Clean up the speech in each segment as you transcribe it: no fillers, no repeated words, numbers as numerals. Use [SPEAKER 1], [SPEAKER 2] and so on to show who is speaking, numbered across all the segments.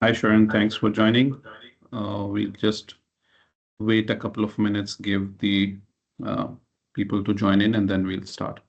[SPEAKER 1] Hi, Sharon. Thanks for joining. We'll just wait a couple of minutes, give the uh, people to join in, and then we'll start.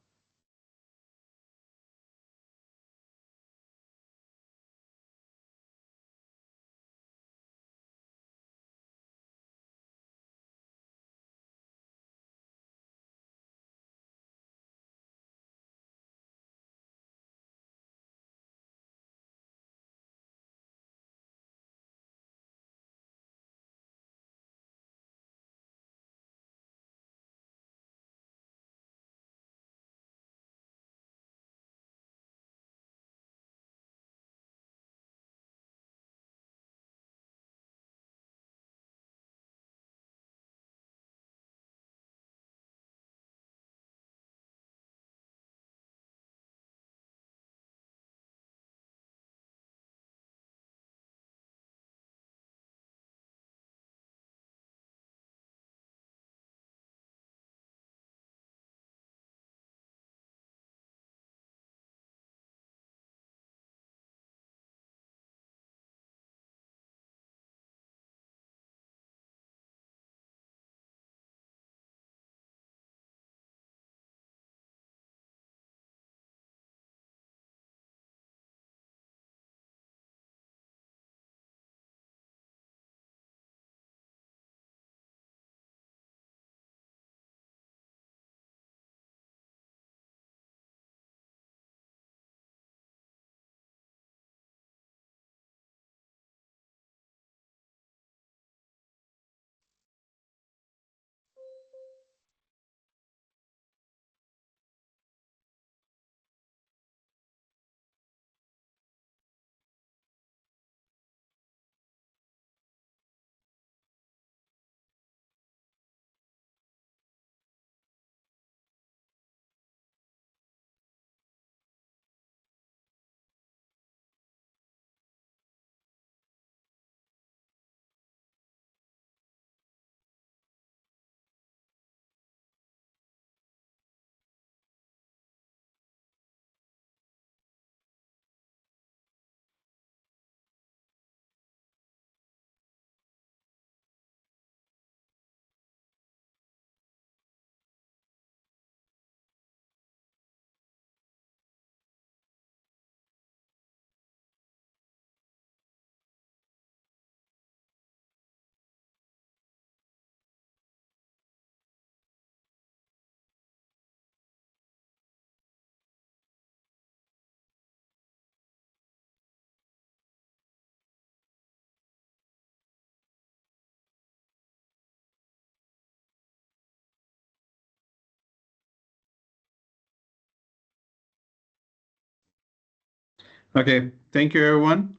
[SPEAKER 1] Okay, thank you everyone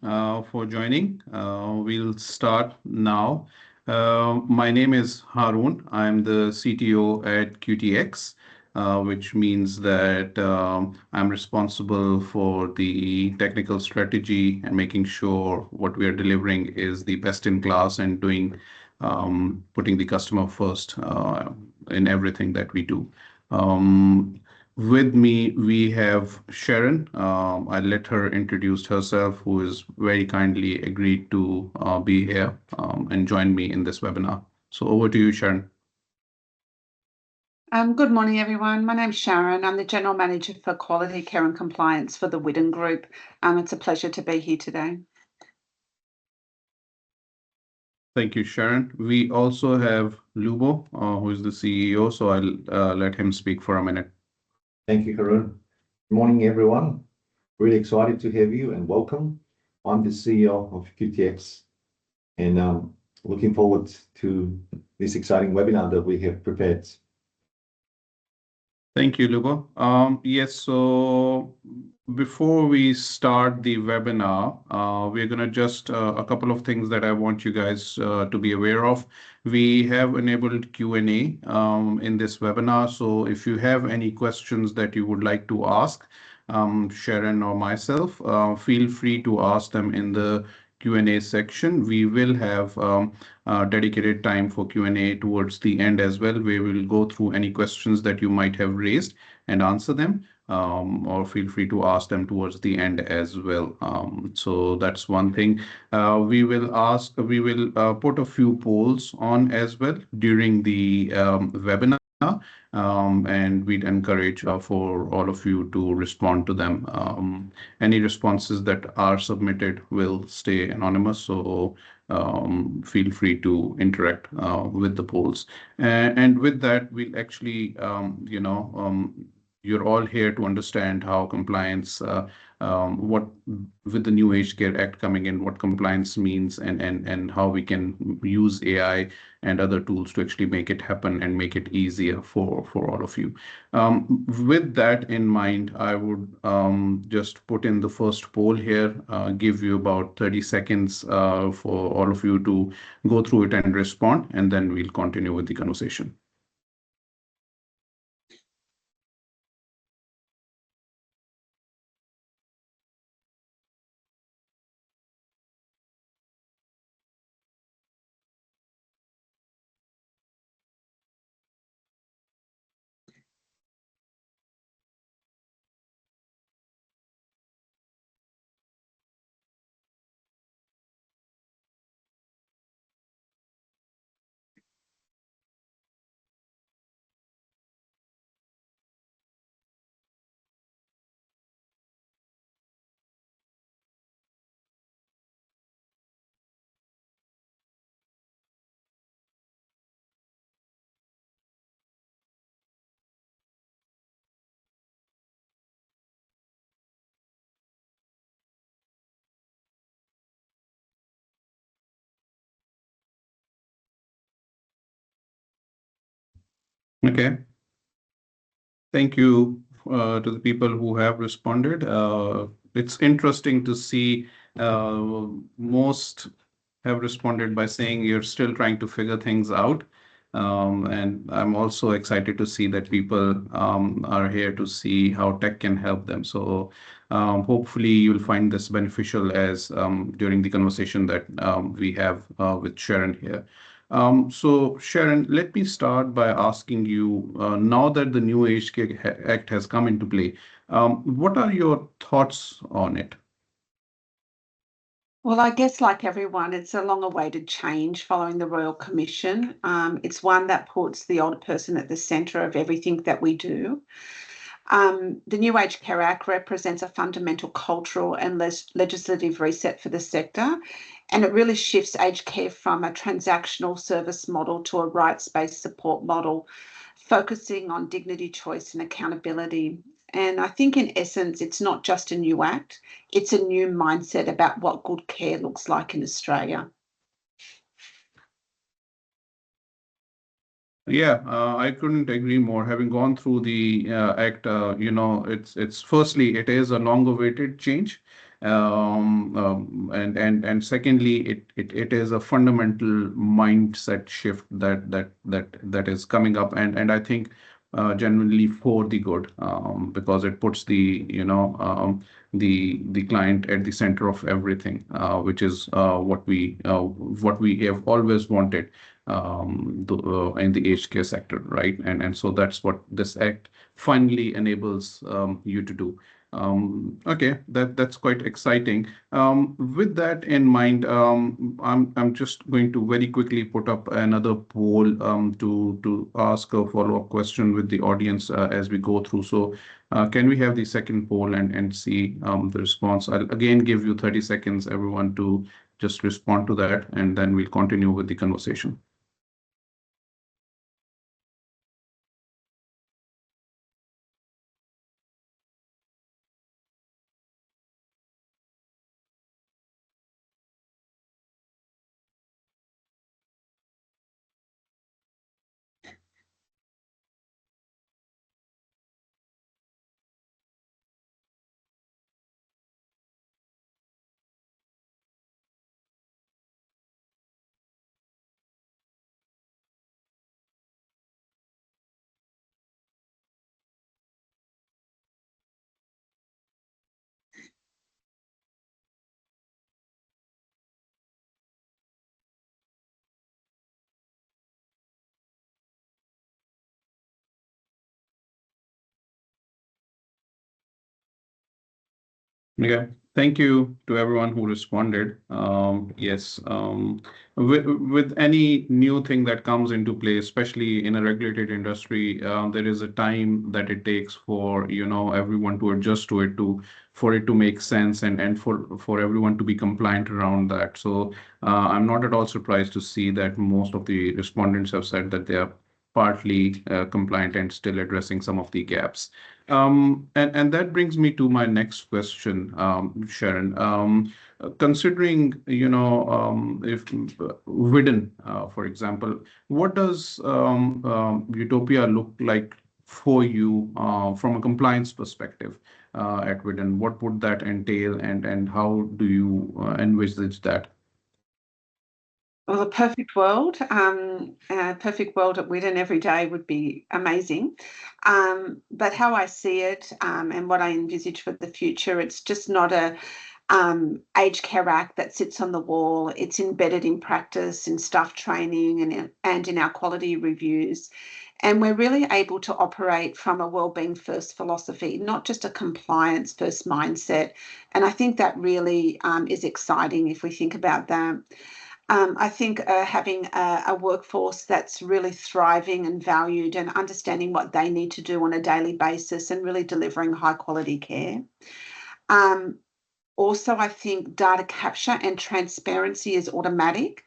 [SPEAKER 1] for joining. We'll start now. My name is Haroon. I'm the CTO at QTX, which means that I'm responsible for the technical strategy and making sure what we are delivering is the best in class and putting the customer first in everything that we do. Um, with me, we have Sharon. I'll let her introduce herself, who is very kindly agreed to be here and join me in this webinar. So over to you, Sharon.
[SPEAKER 2] Good morning, everyone. My name's Sharon. I'm the General Manager for Quality Care and Compliance for the Whiddon Group. It's a pleasure to be here today.
[SPEAKER 1] Thank you, Sharon. We also have Lubo, who is the CEO, so I'll let him speak for a minute.
[SPEAKER 3] Thank you, Haroon. Good morning, everyone. Really excited to have you and welcome. I'm the CEO of QTX and looking forward to this exciting webinar that we have prepared.
[SPEAKER 1] Thank you, Lubo. Yes, so before we start the webinar, we're going to just a couple of things that I want you guys to be aware of. We have enabled Q&A in this webinar. So if you have any questions that you would like to ask Sharon or myself, feel free to ask them in the Q&A section. We will have dedicated time for Q&A towards the end as well, where we'll go through any questions that you might have raised and answer them. or feel free to ask them towards the end as well. So that's one thing. We will put a few polls on as well during the webinar. And we'd encourage for all of you to respond to them. Any responses that are submitted will stay anonymous, so feel free to interact with the polls. And with that, we'll actually, you're all here to understand how compliance, what with the new Aged Care Act coming in, what compliance means, and how we can use AI and other tools to actually make it happen and make it easier for all of you. With that in mind, I would just put in the first poll here, give you about 30 seconds for all of you to go through it and respond, and then we'll continue with the conversation. Okay. Thank you to the people who have responded. It's interesting to see most have responded by saying you're still trying to figure things out. And I'm also excited to see that people are here to see how tech can help them. So hopefully you'll find this beneficial as during the conversation that we have with Sharon here. So Sharon, let me start by asking you, now that the new Age Care Act has come into play, what are your thoughts on it?
[SPEAKER 2] Well, I guess like everyone, it's a long-awaited change following the Royal Commission. It's one that puts the older person at the centre of everything that we do. The New Age Care Act represents a fundamental cultural and legislative reset for the sector, and it really shifts aged care from a transactional service model to a rights-based support model, focusing on dignity, choice, and accountability. And I think in essence, it's not just a new act, it's a new mindset about what good care looks like in Australia.
[SPEAKER 1] Yeah, I couldn't agree more. Having gone through the act, it's firstly it is a long-awaited change, and secondly, it is a fundamental mindset shift that is coming up, and I think genuinely for the good, because it puts the client at the center of everything, which is what we have always wanted in the aged care sector, right? And so that's what this act finally enables you to do. Okay, that's quite exciting. With that in mind, I'm just going to very quickly put up another poll to ask a follow-up question with the audience as we go through. So can we have the second poll and see the response? I'll again give you 30 seconds, everyone, to just respond to that, and then we'll continue with the conversation. Okay. Thank you to everyone who responded. Yes, with any new thing that comes into play, especially in a regulated industry, there is a time that it takes for everyone to adjust to it for it to make sense and for everyone to be compliant around that. So I'm not at all surprised to see that most of the respondents have said that they are partly compliant and still addressing some of the gaps. And that brings me to my next question, Sharon. Considering, if Whiddon, for example, what does Utopia look like for you from a compliance perspective at Whiddon? What would that entail, and how do you envisage that?
[SPEAKER 2] Well, a perfect world at Whiddon every day would be amazing. But how I see it, and what I envisage for the future, it's just not a aged care act that sits on the wall. It's embedded in practice, in staff training, and in our quality reviews. And we're really able to operate from a wellbeing first philosophy, not just a compliance first mindset. And I think that really is exciting if we think about that. I think having a workforce that's really thriving and valued and understanding what they need to do on a daily basis and really delivering high quality care. Um, Also, I think data capture and transparency is automatic.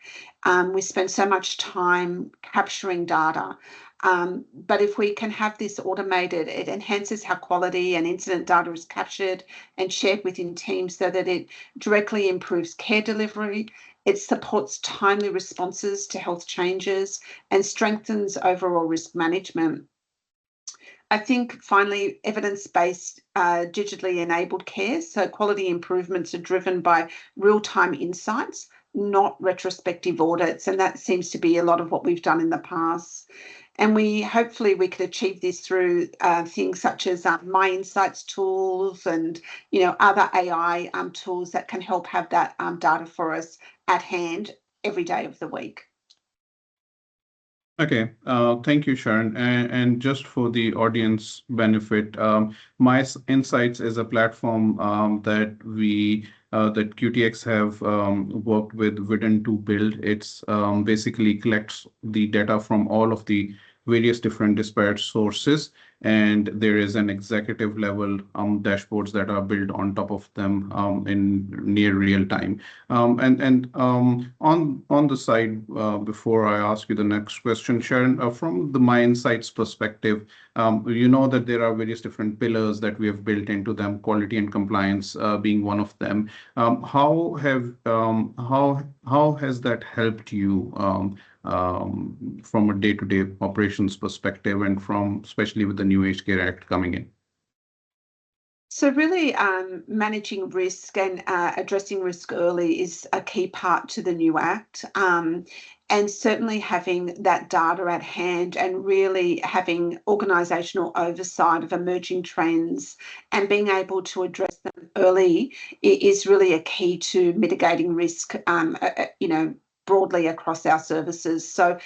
[SPEAKER 2] We spend so much time capturing data. But if we can have this automated, it enhances how quality and incident data is captured and shared within teams so that it directly improves care delivery. It supports timely responses to health changes and strengthens overall risk management. I think finally, evidence-based, digitally enabled care. So quality improvements are driven by real-time insights, not retrospective audits, and that seems to be a lot of what we've done in the past. And hopefully we could achieve this through things such as MyInsights tools and other AI tools that can help have that data for us at hand every day of the week.
[SPEAKER 1] Okay, thank you, Sharon. And just for the audience benefit, MyInsights is a platform that QTX have worked with Whiddon to build. It's basically collects the data from all of the various different disparate sources, and there is an executive level dashboards that are built on top of them in near real time. On the side, before I ask you the next question, Sharon, from the MyInsights perspective, you know that there are various different pillars that we have built into them, quality and compliance being one of them. How has that helped you from a day-to-day operations perspective, and from especially with the New Age Care Act coming in?
[SPEAKER 2] So really, managing risk and addressing risk early is a key part to the new Act. And certainly having that data at hand and really having organisational oversight of emerging trends and being able to address them early is really a key to mitigating risk, broadly across our services. So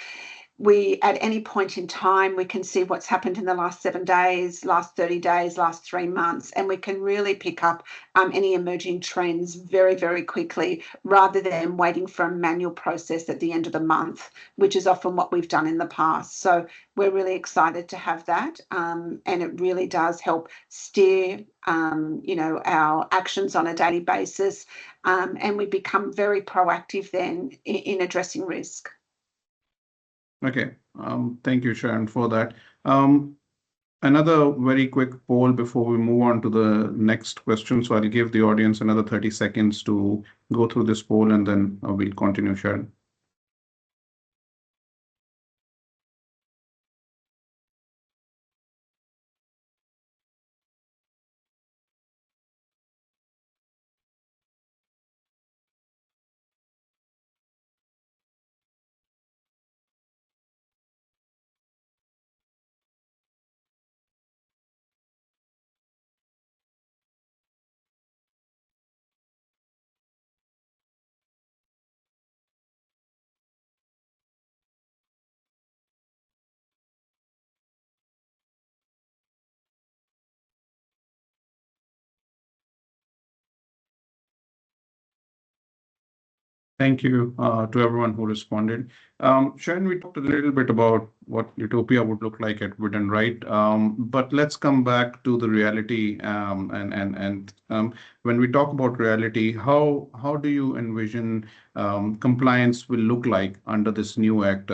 [SPEAKER 2] at any point in time, we can see what's happened in the last 7 days, last 30 days, last 3 months, and we can really pick up any emerging trends very, very quickly rather than waiting for a manual process at the end of the month, which is often what we've done in the past. So we're really excited to have that, and it really does help steer, our actions on a daily basis, and we become very proactive then in addressing risk.
[SPEAKER 1] Okay, thank you, Sharon, for that. Another very quick poll before we move on to the next question. So I'll give the audience another 30 seconds to go through this poll, and then we'll continue, Sharon. Thank you to everyone who responded. Sharon, we talked a little bit about what utopia would look like at Whiddon, right? But let's come back to the reality. And when we talk about reality, how do you envision compliance will look like under this new act,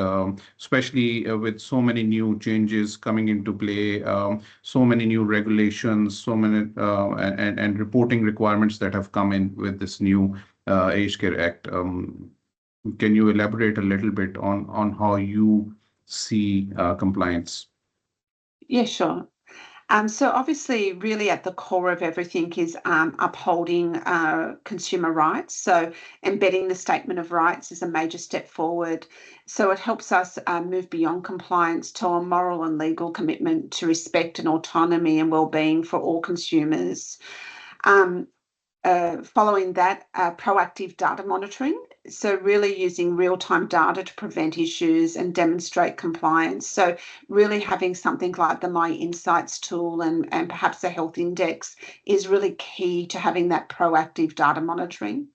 [SPEAKER 1] especially with so many new changes coming into play, so many new regulations, so many and reporting requirements that have come in with this new Aged Care Act. Can you elaborate a little bit on how you see compliance?
[SPEAKER 2] Yeah, sure. So obviously, really at the core of everything is upholding consumer rights. So embedding the statement of rights is a major step forward. So it helps us move beyond compliance to a moral and legal commitment to respect and autonomy and well-being for all consumers. Um, Following that, proactive data monitoring. So really using real-time data to prevent issues and demonstrate compliance. So really having something like the MyInsights tool and perhaps a health index is really key to having that proactive data monitoring.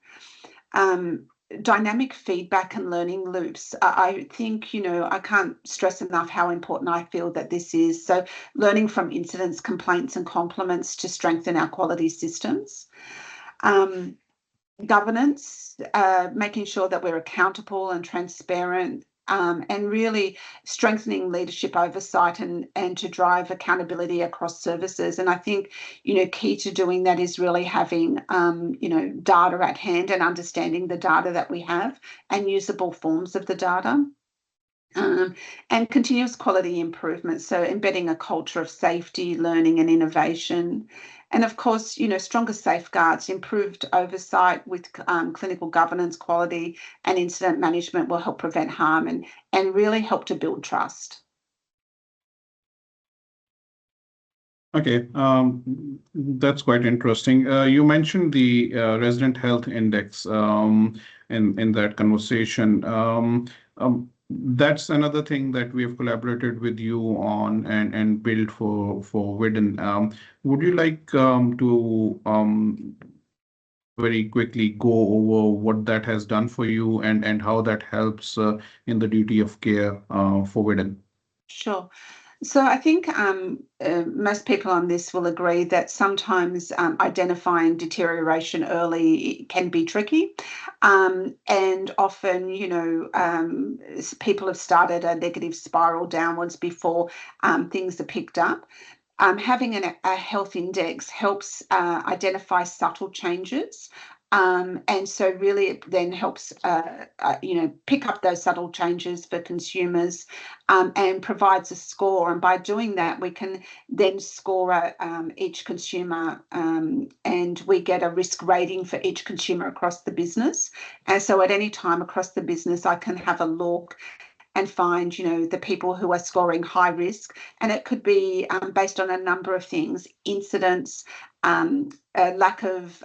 [SPEAKER 2] Dynamic feedback and learning loops. I think, I can't stress enough how important I feel that this is. So learning from incidents, complaints and compliments to strengthen our quality systems. Governance, making sure that we're accountable and transparent, and really strengthening leadership oversight and to drive accountability across services. And I think, key to doing that is really having, data at hand and understanding the data that we have and usable forms of the data. And continuous quality improvement, so embedding a culture of safety, learning and innovation. And of course, stronger safeguards, improved oversight with clinical governance, quality and incident management will help prevent harm and really help to build trust.
[SPEAKER 1] Okay, that's quite interesting. You mentioned the resident health index in that conversation. That's another thing that we have collaborated with you on and built for Whiddon. Would you like to very quickly go over what that has done for you and how that helps in the duty of care for Whiddon?
[SPEAKER 2] Sure. So I think most people on this will agree that sometimes identifying deterioration early can be tricky. And often, people have started a negative spiral downwards before things are picked up. Having a health index helps identify subtle changes. And so really it then helps, pick up those subtle changes for consumers and provides a score. And by doing that, we can then score each consumer and we get a risk rating for each consumer across the business. And so at any time across the business, I can have a look and find, the people who are scoring high risk. And it could be based on a number of things: incidents, a lack of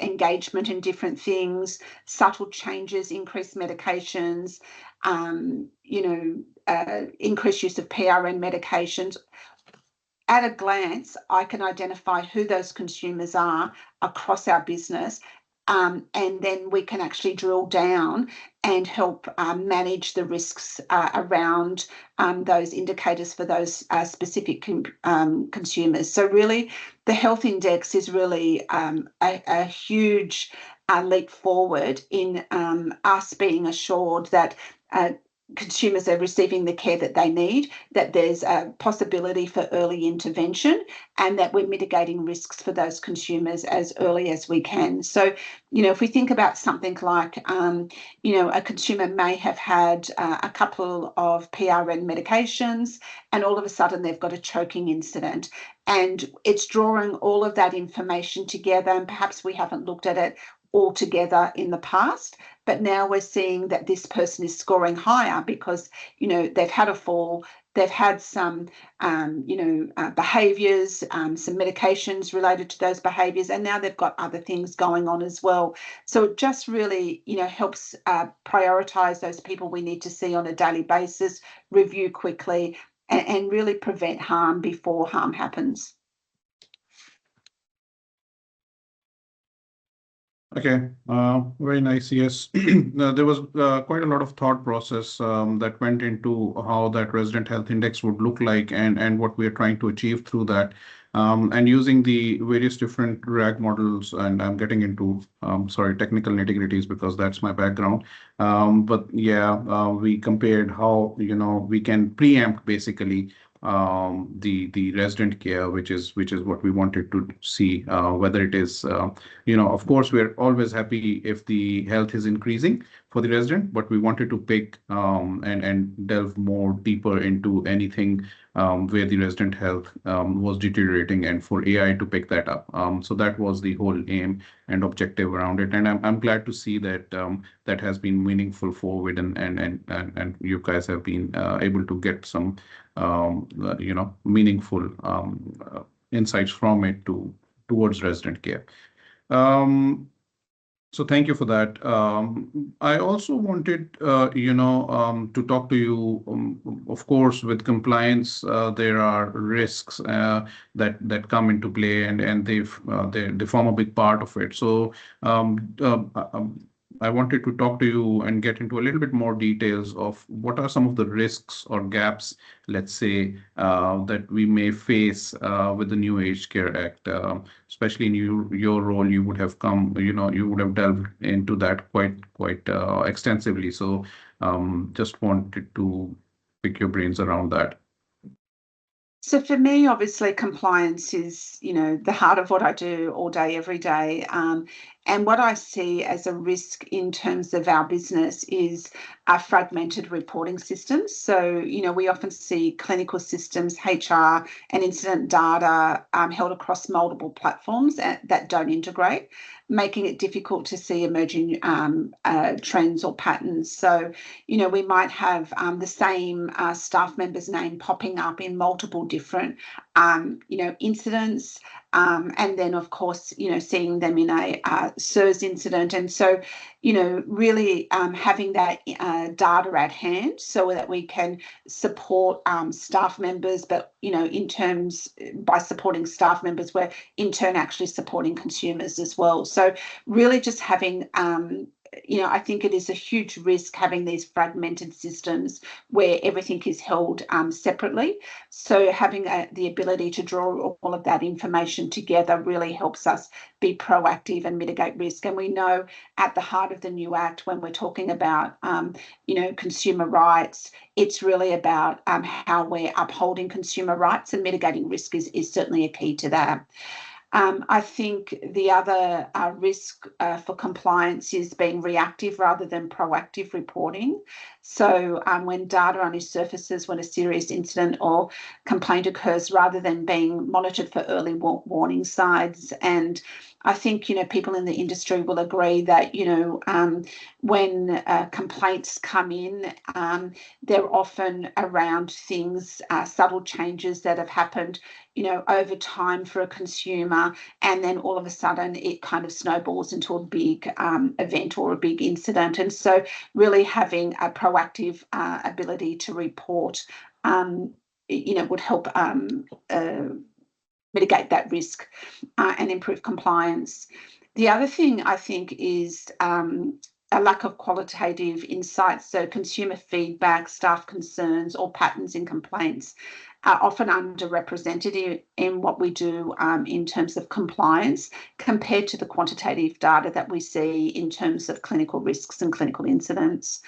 [SPEAKER 2] engagement in different things, subtle changes, increased medications, increased use of PRN medications. At a glance, I can identify who those consumers are across our business. And then we can actually drill down and help manage the risks around those indicators for those specific consumers. So really, the health index is really a huge leap forward in us being assured that consumers are receiving the care that they need, that there's a possibility for early intervention, and that we're mitigating risks for those consumers as early as we can. So, if we think about something like, a consumer may have had a couple of PRN medications and all of a sudden they've got a choking incident. And it's drawing all of that information together, and perhaps we haven't looked at it all together in the past, but now we're seeing that this person is scoring higher because, they've had a fall, they've had some, behaviours, some medications related to those behaviours, and now they've got other things going on as well. So it just really, helps prioritise those people we need to see on a daily basis, review quickly, and really prevent harm before harm happens.
[SPEAKER 1] Okay, very nice. Yes, there was quite a lot of thought process that went into how that resident health index would look like and what we are trying to achieve through that. And using the various different RAG models, and I'm getting into sorry, technical nitty-gritties because that's my background. But yeah, we compared how we can preempt basically the resident care, which is what we wanted to see, whether it is of course, we're always happy if the health is increasing for the resident, but we wanted to pick and delve more deeper into anything where the resident health was deteriorating, and for AI to pick that up. So that was the whole aim and objective around it, and I'm glad to see that that has been meaningful forward, and you guys have been able to get some meaningful insights from it towards resident care. Um, so thank you for that. I also wanted, to talk to you. Of course, with compliance, there are risks that come into play, and they form a big part of it. So I wanted to talk to you and get into a little bit more details of what are some of the risks or gaps, let's say, that we may face with the New Age Care Act. Especially in your role, you would have you would have delved into that quite extensively. So just wanted to pick your brains around that.
[SPEAKER 2] So for me, obviously, compliance is, the heart of what I do all day, every day. And what I see as a risk in terms of our business is our fragmented reporting systems. So, we often see clinical systems, HR, and incident data held across multiple platforms that don't integrate, making it difficult to see emerging trends or patterns. So, we might have the same staff member's name popping up in multiple different, incidents. And then, of course, seeing them in a SIRS incident. And so, really having that data at hand so that we can support staff members, but, by supporting staff members, we're in turn actually supporting consumers as well. So really just having I think it is a huge risk having these fragmented systems where everything is held separately. So having the ability to draw all of that information together really helps us be proactive and mitigate risk. And we know at the heart of the new Act, when we're talking about, consumer rights, it's really about how we're upholding consumer rights, and mitigating risk is certainly a key to that. I think the other risk for compliance is being reactive rather than proactive reporting. So when data only surfaces when a serious incident or complaint occurs rather than being monitored for early warning signs. And I think, people in the industry will agree that, when complaints come in, they're often around things, subtle changes that have happened, over time for a consumer, and then all of a sudden it kind of snowballs into a big event or a big incident. And so really having a proactive ability to report, would help mitigate that risk and improve compliance. The other thing I think is a lack of qualitative insights. So consumer feedback, staff concerns, or patterns in complaints are often underrepresented in what we do in terms of compliance compared to the quantitative data that we see in terms of clinical risks and clinical incidents.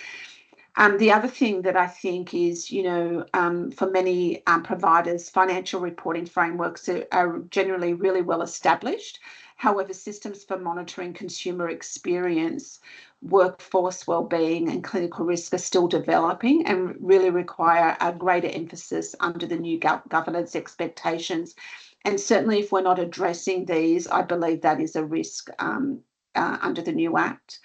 [SPEAKER 2] The other thing that I think is, for many providers, financial reporting frameworks are generally really well established. However, systems for monitoring consumer experience, workforce wellbeing, and clinical risk are still developing and really require a greater emphasis under the new governance expectations. And certainly if we're not addressing these, I believe that is a risk under the new Act.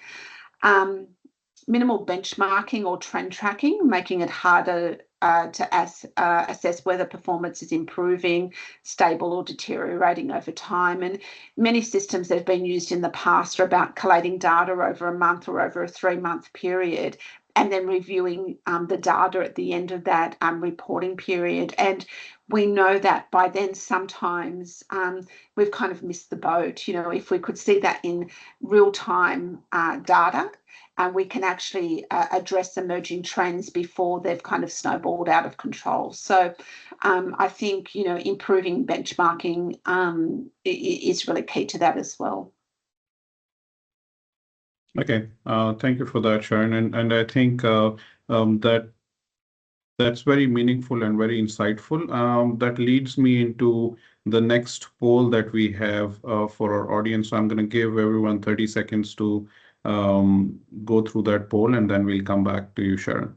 [SPEAKER 2] Minimal benchmarking or trend tracking, making it harder to assess whether performance is improving, stable, or deteriorating over time. And many systems that have been used in the past are about collating data over a month or over a 3-month period, and then reviewing the data at the end of that reporting period. And we know that by then sometimes we've kind of missed the boat. You know, if we could see that in real-time data, and we can actually address emerging trends before they've kind of snowballed out of control. So I think, you know, improving benchmarking is really key to that as well.
[SPEAKER 1] Okay, thank you for that, Sharon. And I think that's very meaningful and very insightful. That leads me into the next poll that we have for our audience. So I'm going to give everyone 30 seconds to go through that poll, and then we'll come back to you, Sharon.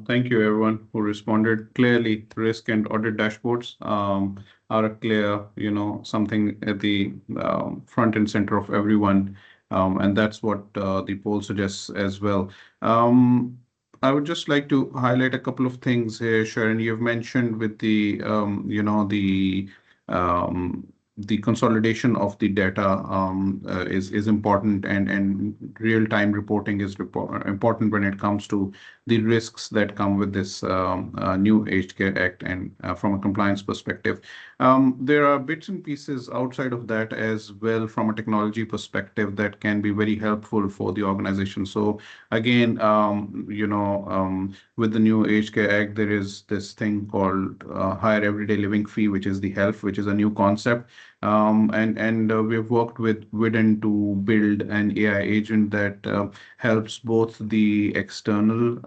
[SPEAKER 1] Thank you, everyone who responded. Clearly, risk and audit dashboards are a clear, you know, something at the front and center of everyone, and that's what the poll suggests as well. I would just like to highlight a couple of things here, Sharon. You've mentioned with the, you know, the consolidation of the data is important, and real-time reporting is important when it comes to the risks that come with this new Aged Care Act and from a compliance perspective. There are bits and pieces outside of that as well from a technology perspective that can be very helpful for the organization. So again, you know, with the new Aged Care Act, there is this thing called Higher Everyday Living Fee, which is the HELF, which is a new concept. We've worked with Whiddon to build an AI agent that helps both the external,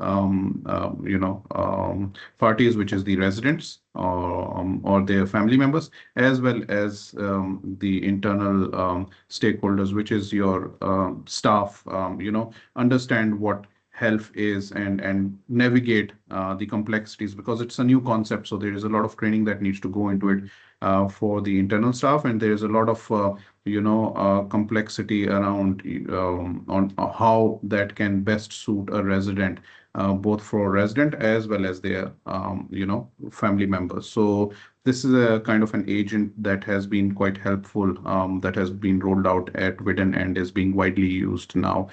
[SPEAKER 1] you know, parties, which is the residents or their family members, as well as the internal stakeholders, which is your staff, you know, understand what health is and navigate the complexities, because it's a new concept. So there is a lot of training that needs to go into it for the internal staff, and there is a lot of you know, complexity around on how that can best suit a resident, both for resident as well as their you know, family members. So this is a kind of an agent that has been quite helpful, that has been rolled out at Whiddon and is being widely used now.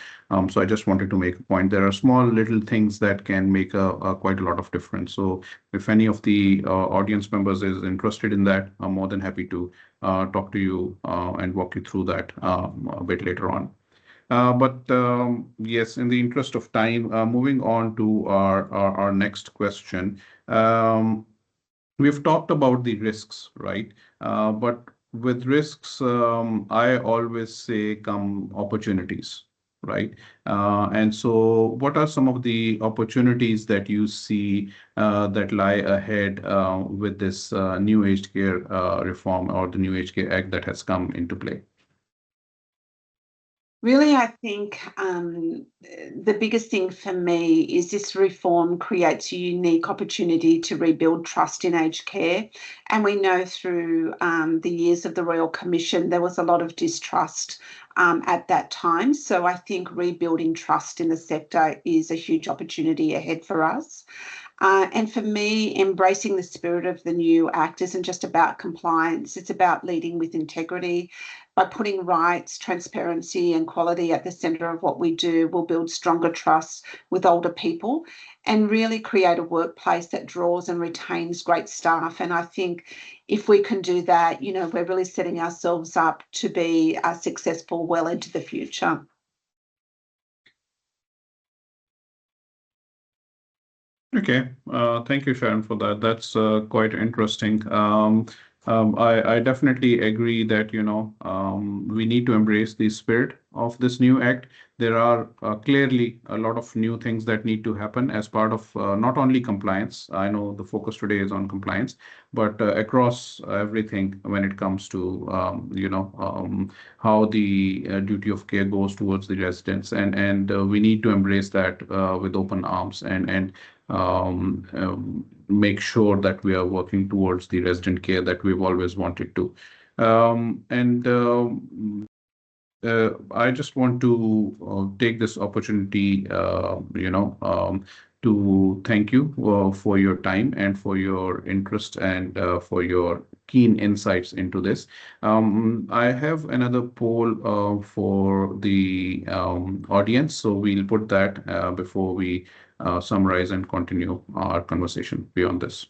[SPEAKER 1] So I just wanted to make a point. There are small little things that can make a quite a lot of difference. So if any of the audience members is interested in that, I'm more than happy to talk to you and walk you through that a bit later on. Yes, in the interest of time, moving on to our next question. We've talked about the risks, right? But with risks, I always say come opportunities, right? And so what are some of the opportunities that you see that lie ahead with this new aged care reform or the new Aged Care Act that has come into play?
[SPEAKER 2] Really, I think the biggest thing for me is this reform creates a unique opportunity to rebuild trust in aged care. And we know through the years of the Royal Commission, there was a lot of distrust at that time. So I think rebuilding trust in the sector is a huge opportunity ahead for us. And for me, embracing the spirit of the new Act isn't just about compliance, it's about leading with integrity. By putting rights, transparency, and quality at the centre of what we do, we'll build stronger trust with older people and really create a workplace that draws and retains great staff. And I think if we can do that, you know, we're really setting ourselves up to be successful well into the future.
[SPEAKER 1] Okay, thank you, Sharon, for that. That's quite interesting. I definitely agree that, we need to embrace the spirit of this new act. There are clearly a lot of new things that need to happen as part of not only compliance. I know the focus today is on compliance, but across everything when it comes to, how the duty of care goes towards the residents, and we need to embrace that with open arms and make sure that we are working towards the resident care that we've always wanted to. And I just want to take this opportunity, to thank you for your time and for your interest and for your keen insights into this. I have another poll for the audience, so we'll put that before we summarize and continue our conversation beyond this.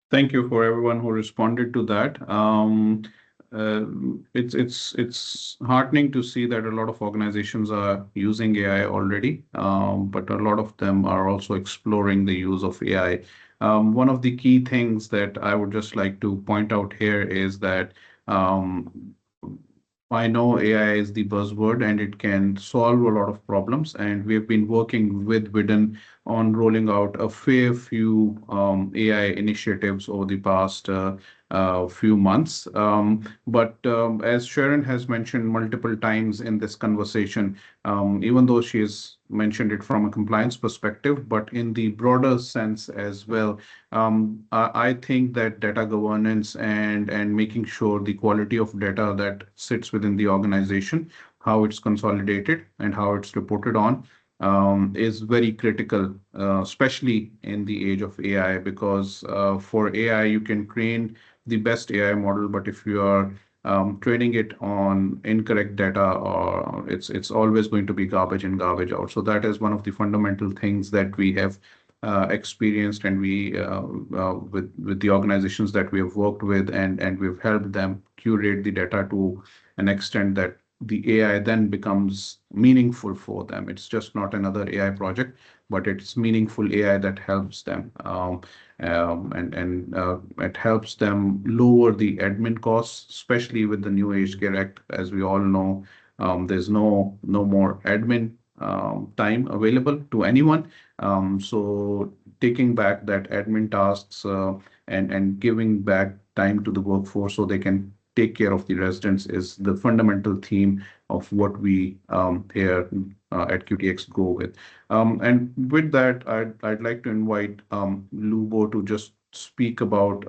[SPEAKER 1] Thank you for everyone who responded to that. Uh, it's heartening to see that a lot of organizations are using AI already, but a lot of them are also exploring the use of AI. One of the key things that I would just like to point out here is that I know AI is the buzzword and it can solve a lot of problems. And we've been working with Whiddon on rolling out a fair few AI initiatives over the past few months. But as Sharon has mentioned multiple times in this conversation, even though she has mentioned it from a compliance perspective, but in the broader sense as well, I think that data governance and making sure the quality of data that sits within the organization, how it's consolidated and how it's reported on, is very critical, especially in the age of AI, because for AI, you can train the best AI model, but if you are training it on incorrect data, or it's always going to be garbage in, garbage out. So that is one of the fundamental things that we have experienced, and we with the organizations that we have worked with, and we've helped them curate the data to an extent that the AI then becomes meaningful for them. It's just not another AI project, but it's meaningful AI that helps them. And it helps them lower the admin costs, especially with the new Age Care Act. As we all know, there's no more admin time available to anyone. So taking back that admin tasks and giving back time to the workforce so they can take care of the residents is the fundamental theme of what we here at QTX go with. And with that, I'd like to invite Lubo to just speak about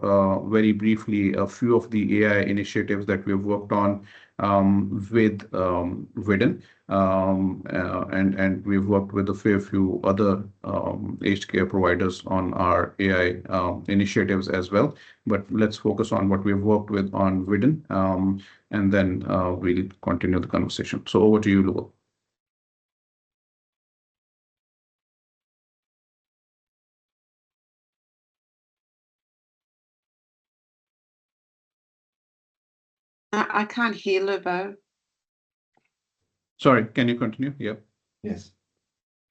[SPEAKER 1] very briefly a few of the AI initiatives that we've worked on with Whiddon. And we've worked with a fair few other aged care providers on our AI initiatives as well. But let's focus on what we've worked with on Whiddon, and then we'll continue the conversation. So over to you, Lubo.
[SPEAKER 2] I can't hear Lubo.
[SPEAKER 1] Sorry, can you continue? Yep.
[SPEAKER 3] Yes.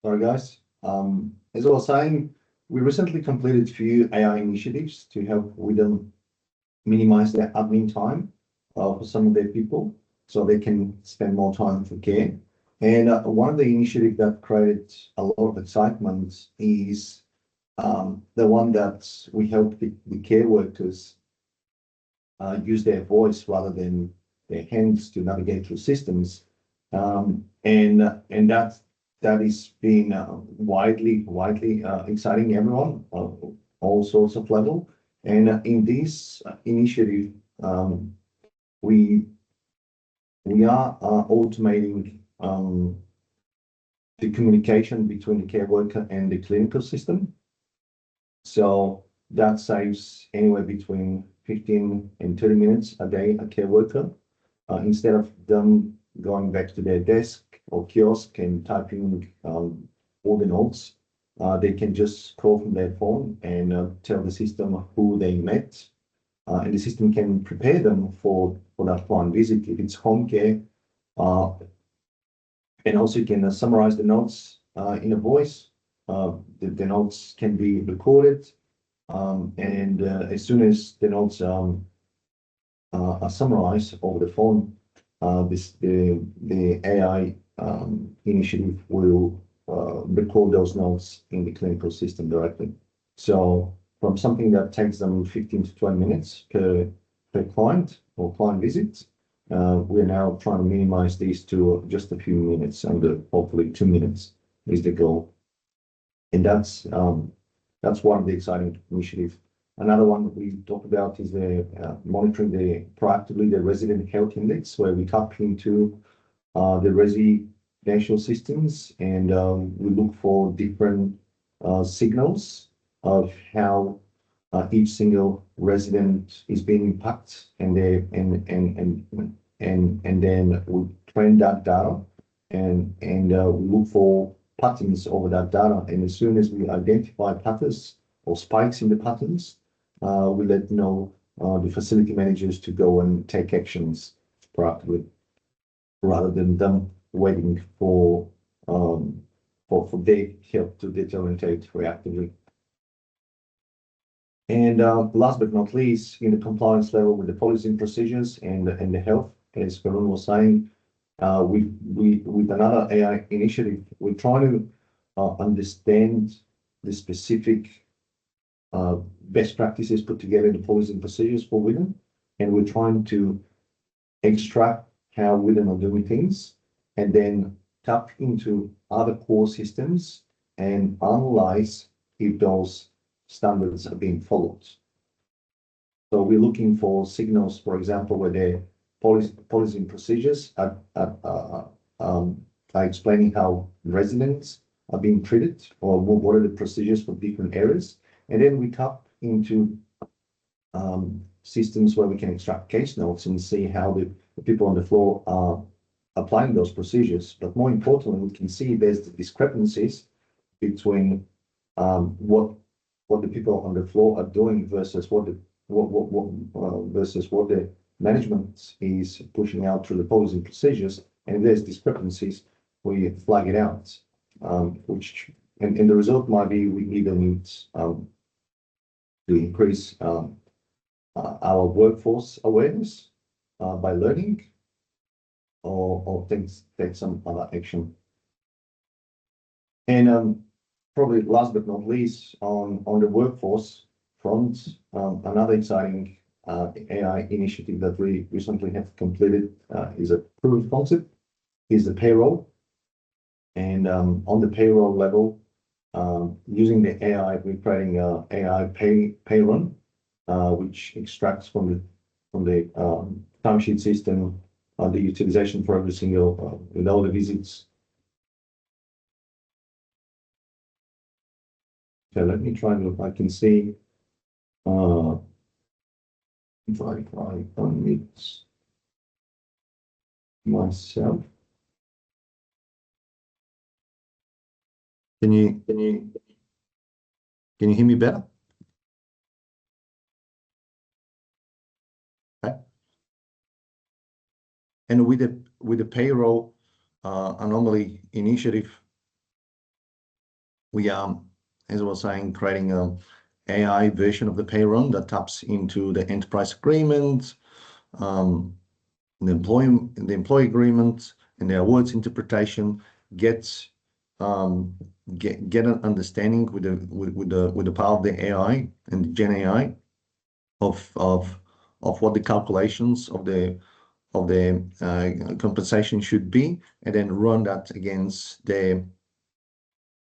[SPEAKER 3] Sorry, guys. As I was saying, we recently completed a few AI initiatives to help with them minimize their admin time for some of their people so they can spend more time for care. And one of the initiatives that created a lot of excitement is the one that we help the care workers use their voice rather than their hands to navigate through systems. And that is being widely exciting everyone, all sorts of level. And in this initiative, we are automating the communication between the care worker and the clinical system. So that saves anywhere between 15 and 30 minutes a day a care worker, instead of them going back to their desk or kiosk and typing all the notes. They can just call from their phone and tell the system who they met, and the system can prepare them for that planned visit if it's home care. And also you can summarize the notes in a voice. The notes can be recorded, and as soon as the notes are summarized over the phone, the AI initiative will record those notes in the clinical system directly. So from something that takes them 15 to 20 minutes per client or client visit, we're now trying to minimize these to just a few minutes, under hopefully 2 minutes is the goal. And that's one of the exciting initiatives. Another one we talked about is monitoring proactively the resident health index, where we tap into the residential systems and we look for different signals of how each single resident is being impacted, and then we trend that data and we look for patterns over that data. And as soon as we identify patterns or spikes in the patterns, we let know the facility managers to go and take actions proactively, rather than them waiting for their help to deteriorate reactively. And last but not least, in the compliance level with the policy and procedures and the health, as Haroon was saying, with another AI initiative, we're trying to understand the specific best practices put together in the policy and procedures for Whiddon, and we're trying to extract how Whiddon are doing things, and then tap into other core systems and analyze if those standards are being followed. So we're looking for signals, for example, where the policy and procedures are explaining how residents are being treated, or what are the procedures for different areas. And then we tap into systems where we can extract case notes and see how the people on the floor are applying those procedures. But more importantly, we can see there's the discrepancies between what the people on the floor are doing versus what the management is pushing out through the policy and procedures. And if there's discrepancies, we flag it out, and the result might be we either need to increase our workforce awareness by learning, or take some other action. And probably last but not least, on the workforce front, another exciting AI initiative that we recently have completed is a proof of concept, is the payroll. And on the payroll level, using the AI, we're creating a AI pay run, which extracts from the timesheet system the utilization for every single with all the visits. So let me try and look. I can see if I unmute myself. Can you hear me better? Okay. And with the payroll anomaly initiative, we are, as I was saying, creating an AI version of the pay run that taps into the enterprise agreement, the employee agreement, and the awards interpretation, gets get an understanding with the power of the AI and the Gen AI of what the calculations of the compensation should be, and then run that against their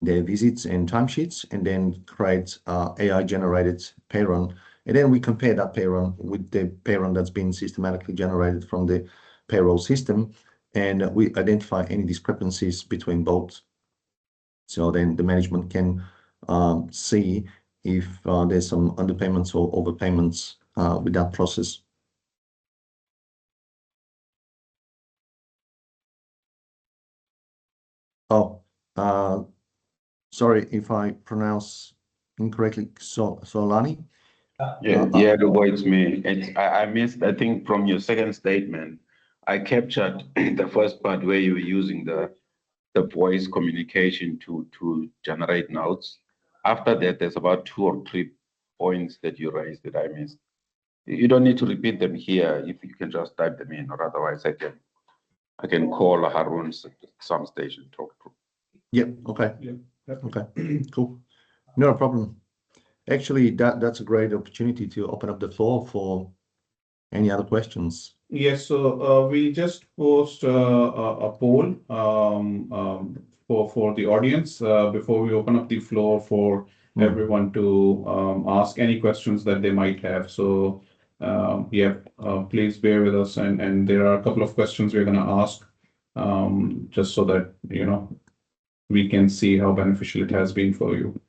[SPEAKER 3] visits and timesheets, and then create AI generated pay run. And then we compare that pay run with the pay run that's been systematically generated from the payroll system, and we identify any discrepancies between both. So then the management can see if there's some underpayments or overpayments with that process. Oh, sorry if I pronounce incorrectly. Solani.
[SPEAKER 4] Yeah, it's me. I missed, I think, from your second statement, I captured the first part where you were using the voice communication to generate notes. After that, there's about 2 or 3 points that you raised that I missed. You don't need to repeat them here. If you can just type them in, or otherwise I can call Haroon at some stage and talk to.
[SPEAKER 3] Yep. Okay.
[SPEAKER 1] Yeah.
[SPEAKER 3] Okay. Cool. No problem. Actually, that's a great opportunity to open up the floor for any other questions.
[SPEAKER 1] Yes, so we just post a poll for the audience before we open up the floor for everyone to ask any questions that they might have. So yeah, please bear with us, and there are a couple of questions we're going to ask just so that we can see how beneficial it has been for you.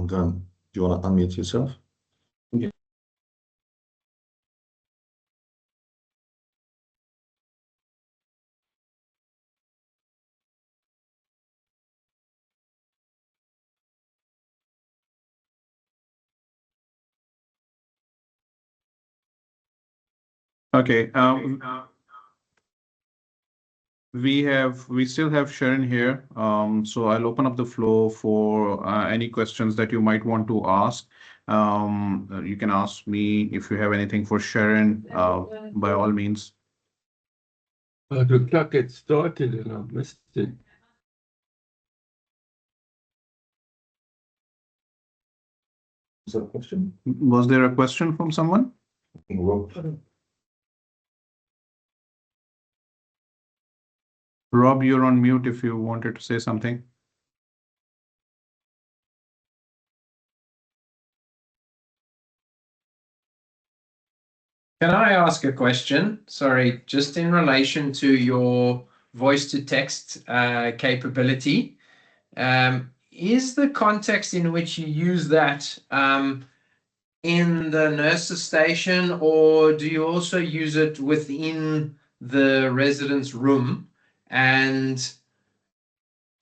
[SPEAKER 3] Do you want to unmute yourself?
[SPEAKER 1] Yeah. Okay. We still have Sharon here. So I'll open up the floor for any questions that you might want to ask. You can ask me if you have anything for Sharon, by all means.
[SPEAKER 5] The clock had started and I missed it.
[SPEAKER 3] Is that a question?
[SPEAKER 1] Was there a question from someone? Rob, you're on mute if you wanted to say something.
[SPEAKER 6] Can I ask a question? Sorry, just in relation to your voice to text capability. Is the context in which you use that in the nurse's station, or do you also use it within the resident's room? And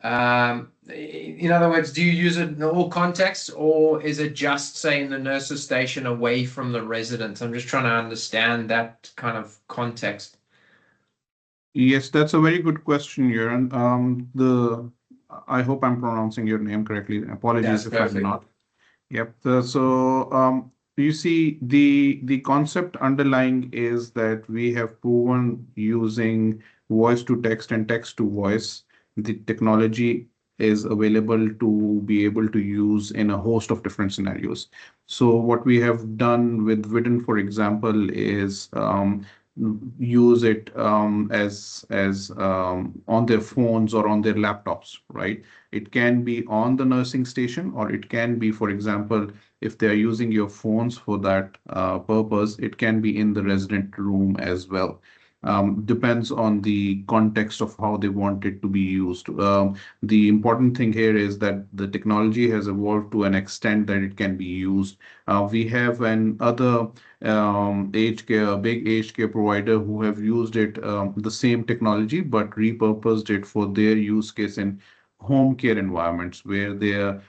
[SPEAKER 6] in other words, do you use it in all contexts, or is it just, say, in the nurse's station away from the resident? I'm just trying to understand that kind of context.
[SPEAKER 1] Yes, that's a very good question, Yaron. I hope I'm pronouncing your name correctly. Apologies if I'm not. Yep. So you see, the concept underlying is that we have proven using voice to text and text to voice, the technology is available to be able to use in a host of different scenarios. So what we have done with Whiddon, for example, is use it as on their phones or on their laptops, right? It can be on the nursing station, or it can be, for example, if they're using your phones for that purpose, it can be in the resident room as well. depends on the context of how they want it to be used. The important thing here is that the technology has evolved to an extent that it can be used. We have an other aged care, big aged care provider who have used it, the same technology, but repurposed it for their use case in home care environments where their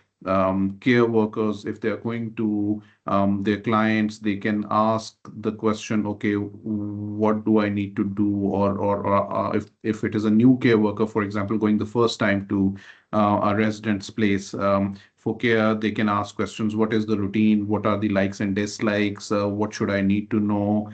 [SPEAKER 1] care workers, if they're going to their clients, they can ask the question, okay, what do I need to do? Or if it is a new care worker, for example, going the first time to a resident's place for care, they can ask questions. What is the routine? What are the likes and dislikes? What should I need to know?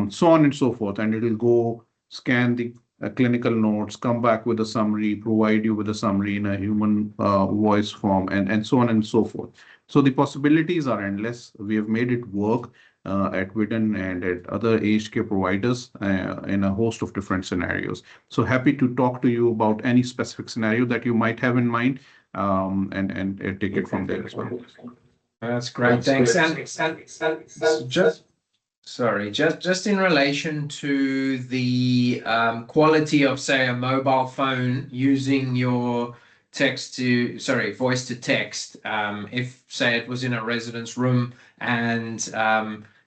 [SPEAKER 1] So on and so forth. And it will go scan the clinical notes, come back with a summary, provide you with a summary in a human voice form, and so on and so forth. So the possibilities are endless. We have made it work at Whiddon and at other aged care providers in a host of different scenarios. So happy to talk to you about any specific scenario that you might have in mind, and take it from there as well.
[SPEAKER 6] That's great. Thanks. And just in relation to the quality of, say, a mobile phone using your voice to text, if, say, it was in a resident's room and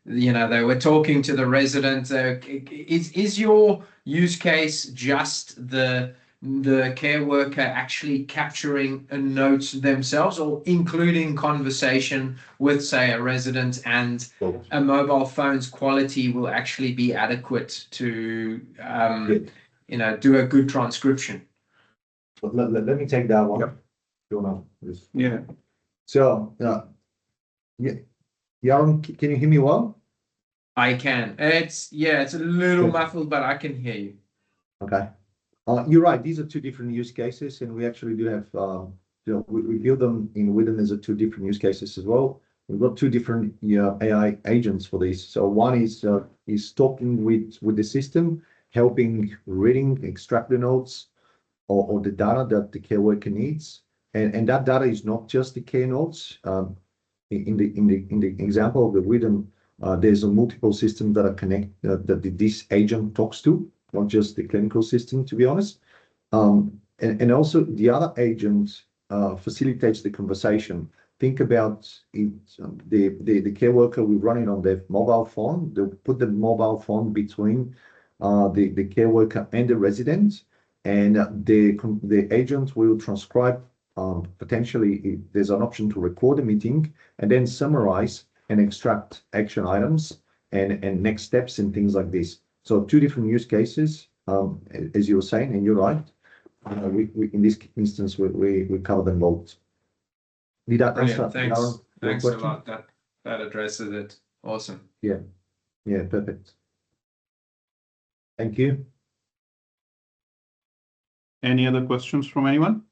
[SPEAKER 6] they were talking to the resident, is your use case just the care worker actually capturing a note themselves, or including conversation with, say, a resident, and a mobile phone's quality will actually be adequate to do a good transcription?
[SPEAKER 3] Let me take that one.
[SPEAKER 1] Yep.
[SPEAKER 3] You wanna just...
[SPEAKER 1] Yeah.
[SPEAKER 3] So, Yaron, can you hear me well?
[SPEAKER 6] I can. It's a little muffled, but I can hear you.
[SPEAKER 3] Okay. You're right. These are two different use cases, and we actually do have, we build them in Whiddon as two different use cases as well. We've got two different AI agents for this. So one is talking with the system, helping reading, extract the notes or the data that the care worker needs, and that data is not just the care notes. In the example of the Whiddon, there's a multiple systems that are connected that this agent talks to, not just the clinical system, to be honest. And also the other agent facilitates the conversation. Think about it, the care worker will run it on their mobile phone. They'll put the mobile phone between the care worker and the resident, and the agent will transcribe. Potentially, there's an option to record a meeting and then summarize and extract action items and next steps and things like this. So two different use cases, as you were saying, and you're right. We in this instance we cover them both. Did that answer?
[SPEAKER 6] Thanks a lot. That addresses it. Awesome.
[SPEAKER 3] Yeah, perfect. Thank you.
[SPEAKER 1] Any other questions from anyone?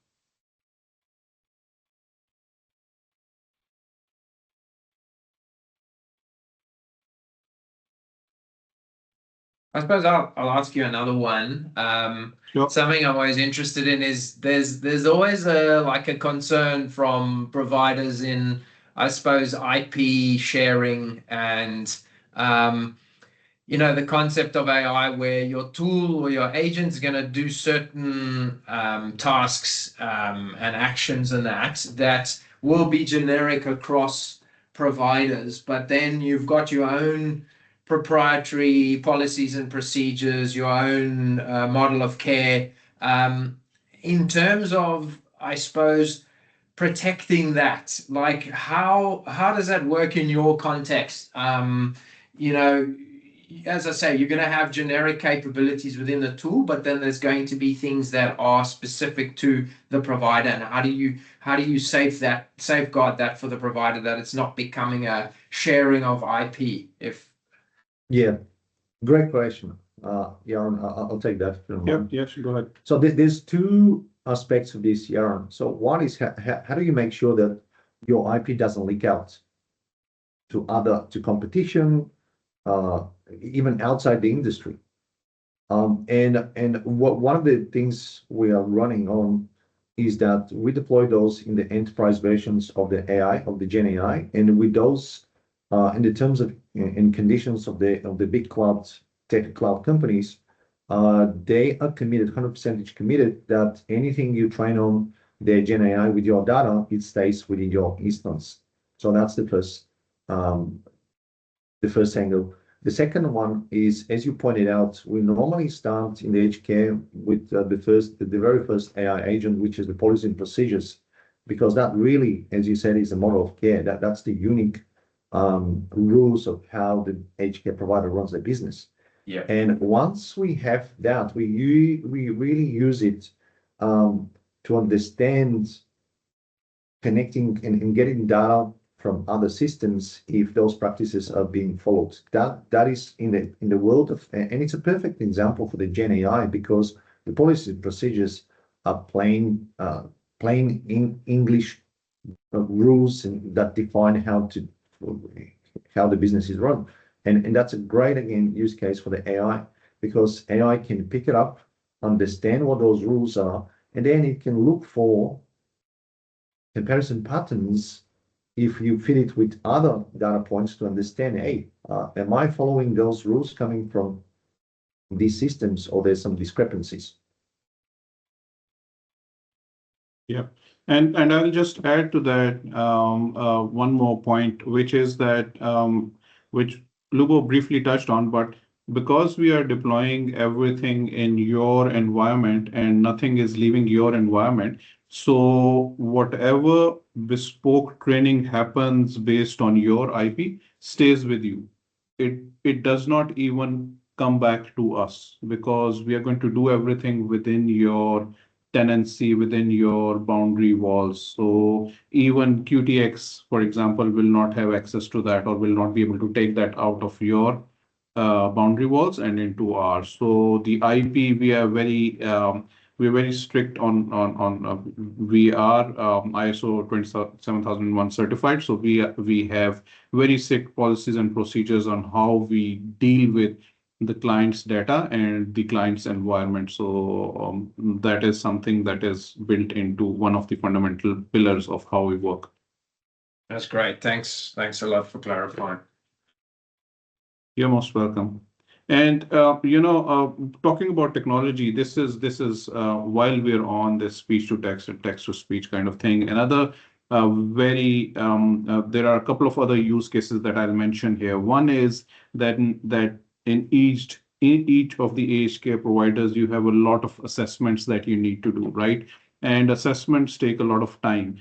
[SPEAKER 6] I suppose I'll ask you another one.
[SPEAKER 1] Sure.
[SPEAKER 6] Something I'm always interested in is there's always a concern from providers in, I suppose, IP sharing and the concept of AI where your tool or your agent's going to do certain tasks and actions and that will be generic across providers, but then you've got your own proprietary policies and procedures, your own model of care. In terms of, I suppose, protecting that, like how does that work in your context? As I say, you're going to have generic capabilities within the tool, but then there's going to be things that are specific to the provider. And how do you safeguard that for the provider, that it's not becoming a sharing of IP?
[SPEAKER 3] Yeah, great question. Yaron, I'll take that.
[SPEAKER 1] Yes, go ahead.
[SPEAKER 3] So there's two aspects of this, Yaron. So one is how do you make sure that your IP doesn't leak out to competition, even outside the industry. And one of the things we are running on is that we deploy those in the enterprise versions of the AI, of the Gen AI, and with those in the terms of in conditions of the big cloud tech cloud companies, they are committed, 100% committed that anything you train on their Gen AI with your data, it stays within your instance. So that's the first angle. The second one is, as you pointed out, we normally start in the aged care with the very first AI agent, which is the policy and procedures, because that really, as you said, is a model of care. That's the unique rules of how the aged care provider runs their business.
[SPEAKER 6] Yeah.
[SPEAKER 3] And once we have that, we really use it to understand connecting and getting data from other systems if those practices are being followed. That is in the world of, and it's a perfect example for the Gen AI because the policy procedures are plain in English rules and that define how the business is run. And that's a great, again, use case for the AI because AI can pick it up, understand what those rules are, and then it can look for comparison patterns if you fit it with other data points to understand, hey, am I following those rules coming from these systems or there's some discrepancies?
[SPEAKER 1] Yeah. And I'll just add to that one more point, which is that which Lubo briefly touched on, but because we are deploying everything in your environment and nothing is leaving your environment, so whatever bespoke training happens based on your IP stays with you. It does not even come back to us because we are going to do everything within your tenancy, within your boundary walls. So even QTX, for example, will not have access to that or will not be able to take that out of your boundary walls and into ours. So the IP, we're very strict on we are ISO 27001 certified. So we have very strict policies and procedures on how we deal with the client's data and the client's environment. So that is something that is built into one of the fundamental pillars of how we work.
[SPEAKER 6] That's great. Thanks a lot for clarifying.
[SPEAKER 1] You're most welcome. And talking about technology, this is while we're on this speech to text and text to speech kind of thing. Another there are a couple of other use cases that I'll mention here. One is that in each of the aged care providers, you have a lot of assessments that you need to do, right? And assessments take a lot of time.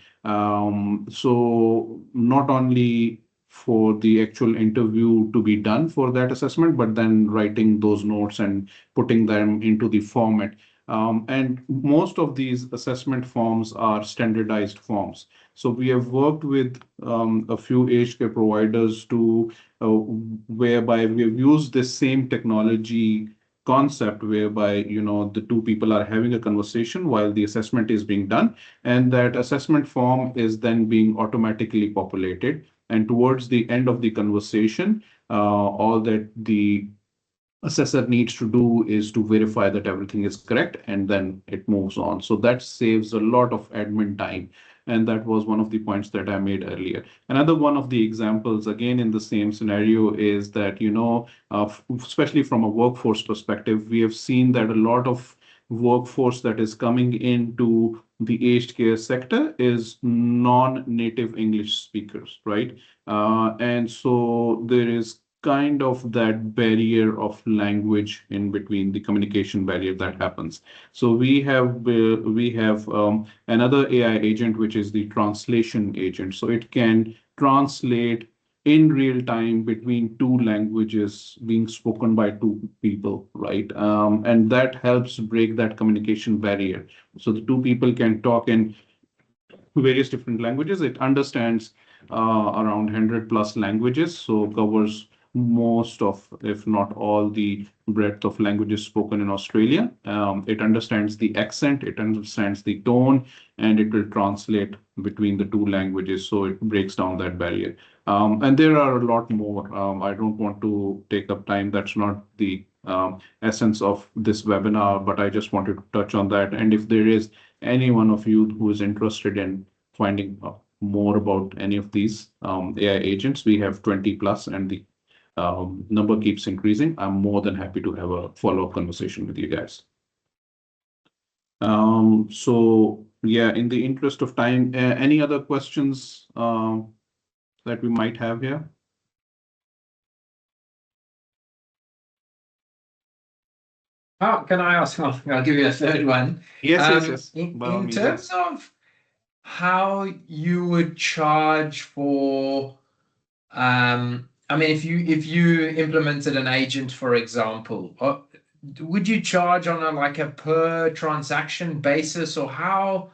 [SPEAKER 1] So not only for the actual interview to be done for that assessment, but then writing those notes and putting them into the format. And most of these assessment forms are standardized forms. So we have worked with a few aged care providers to whereby we have used this same technology concept whereby the two people are having a conversation while the assessment is being done, and that assessment form is then being automatically populated. And towards the end of the conversation, all that the assessor needs to do is to verify that everything is correct, and then it moves on. So that saves a lot of admin time. And that was one of the points that I made earlier. Another one of the examples, again, in the same scenario is that, especially from a workforce perspective, we have seen that a lot of workforce that is coming into the aged care sector is non-native English speakers, right? And so there is kind of that barrier of language in between, the communication barrier that happens. So we have another AI agent, which is the translation agent. So it can translate in real time between two languages being spoken by two people, right? And that helps break that communication barrier. So the two people can talk in various different languages. It understands around 100 plus languages, so covers most of, if not all, the breadth of languages spoken in Australia. It understands the accent, it understands the tone, and it will translate between the two languages. So it breaks down that barrier. And there are a lot more. I don't want to take up time. That's not the essence of this webinar, but I just wanted to touch on that. And if there is any one of you who is interested in finding more about any of these AI agents, we have 20 plus, and the number keeps increasing, I'm more than happy to have a follow-up conversation with you guys. So yeah, in the interest of time, any other questions that we might have here?
[SPEAKER 6] Oh, can I ask one? I'll give you a third one.
[SPEAKER 1] Yes.
[SPEAKER 6] In terms of how you would charge for, I mean, if you implemented an agent, for example, would you charge on a per transaction basis, or how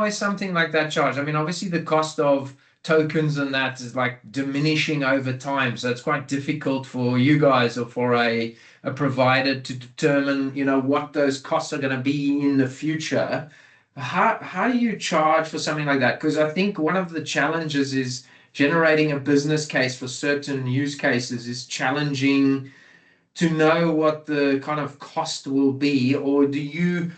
[SPEAKER 6] is something like that charged? I mean, obviously the cost of tokens and that is diminishing over time, so it's quite difficult for you guys or for a provider to determine, what those costs are going to be in the future. How do you charge for something like that? Because I think one of the challenges is generating a business case for certain use cases is challenging to know what the kind of cost will be, or do you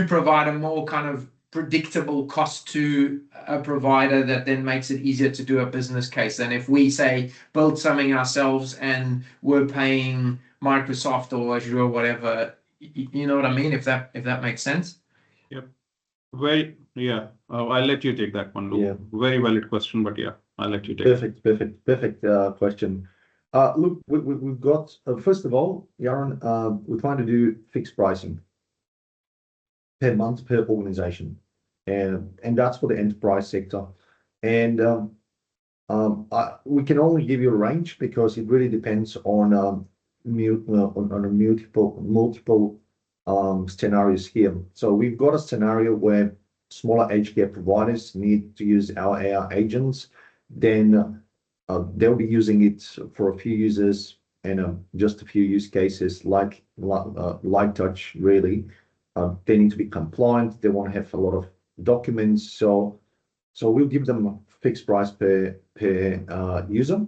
[SPEAKER 6] provide a more kind of predictable cost to a provider that then makes it easier to do a business case than if we say build something ourselves and we're paying Microsoft or Azure or whatever, you know what I mean, if that makes sense?
[SPEAKER 1] Yep. I'll let you take that one, Lou.
[SPEAKER 3] Yeah.
[SPEAKER 1] Very valid question, but yeah, I'll let you take it.
[SPEAKER 3] Perfect question. Look, we've got, first of all, Yaron, we're trying to do fixed pricing per month per organization, and that's for the enterprise sector. And we can only give you a range because it really depends on multiple scenarios here. So we've got a scenario where smaller aged care providers need to use our AI agents, then they'll be using it for a few users and just a few use cases, like light touch, really. They need to be compliant. They want to have a lot of documents. So we'll give them a fixed price per user.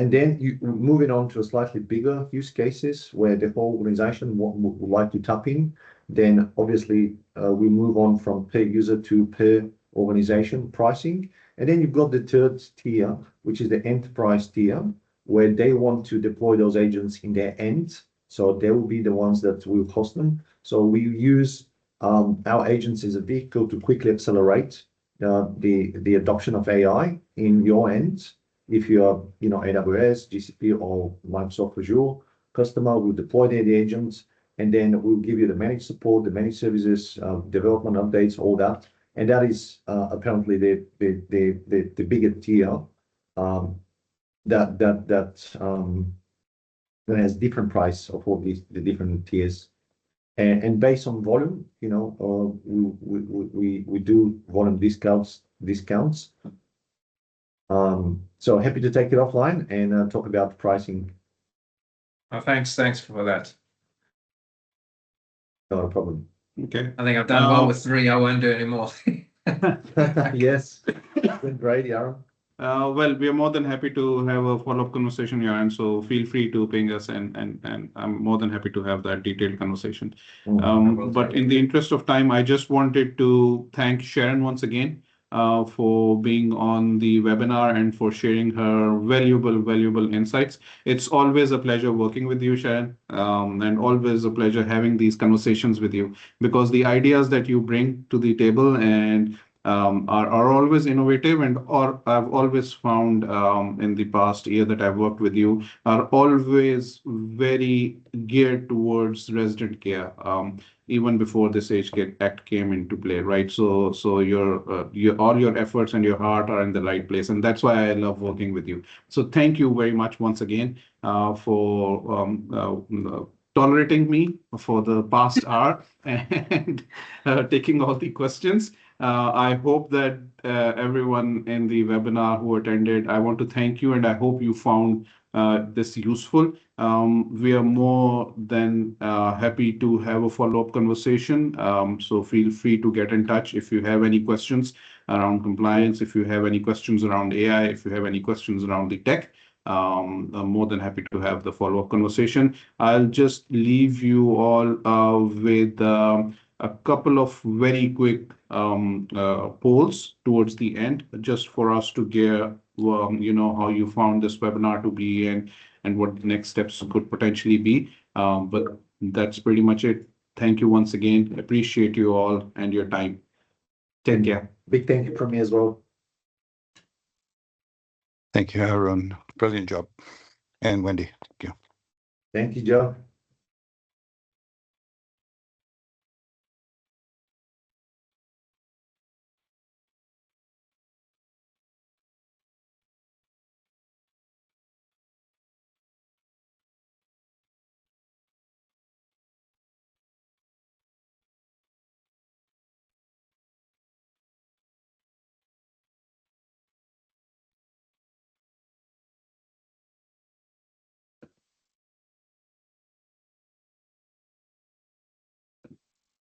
[SPEAKER 3] And then you moving on to a slightly bigger use cases where the whole organization would like to tap in. Then obviously we move on from per user to per organization pricing. And then you've got the third tier, which is the enterprise tier, where they want to deploy those agents in their end. So they will be the ones that will host them. So we use our agents as a vehicle to quickly accelerate the adoption of AI in your end. If you are, AWS, GCP, or Microsoft Azure customer, we'll deploy the agents, and then we'll give you the managed support, the managed services, development updates, all that. And that is apparently the bigger tier that has different price of all the different tiers. And based on volume, we do volume discounts. So happy to take it offline and talk about pricing.
[SPEAKER 6] Oh, thanks for that.
[SPEAKER 3] Not a problem.
[SPEAKER 1] Okay.
[SPEAKER 6] I think I've done well with 3. I won't do any more.
[SPEAKER 3] Yes, it's been great, Yaron.
[SPEAKER 1] Well, we are more than happy to have a follow-up conversation, Yaron. So feel free to ping us, and I'm more than happy to have that detailed conversation. But in the interest of time, I just wanted to thank Sharon once again for being on the webinar and for sharing her valuable insights. It's always a pleasure working with you, Sharon, and always a pleasure having these conversations with you, because the ideas that you bring to the table and are always innovative, and I've always found in the past year that I've worked with you are always very geared towards resident care, even before this Age Care Act came into play, right? So your all your efforts and your heart are in the right place, and that's why I love working with you. So thank you very much once again for tolerating me for the past hour and taking all the questions. I hope that everyone in the webinar who attended, I want to thank you, and I hope you found this useful. We are more than happy to have a follow-up conversation. So feel free to get in touch if you have any questions around compliance, if you have any questions around AI, if you have any questions around the tech. I'm more than happy to have the follow-up conversation. I'll just leave you all with a couple of very quick polls towards the end, just for us to get, how you found this webinar to be, and what the next steps could potentially be. But that's pretty much it. Thank you once again. Appreciate you all and your time. Take care.
[SPEAKER 3] Big thank you from me as well.
[SPEAKER 7] Thank you, Haroon. Brilliant job. And Wendy, thank you.
[SPEAKER 3] Thank you, Joe.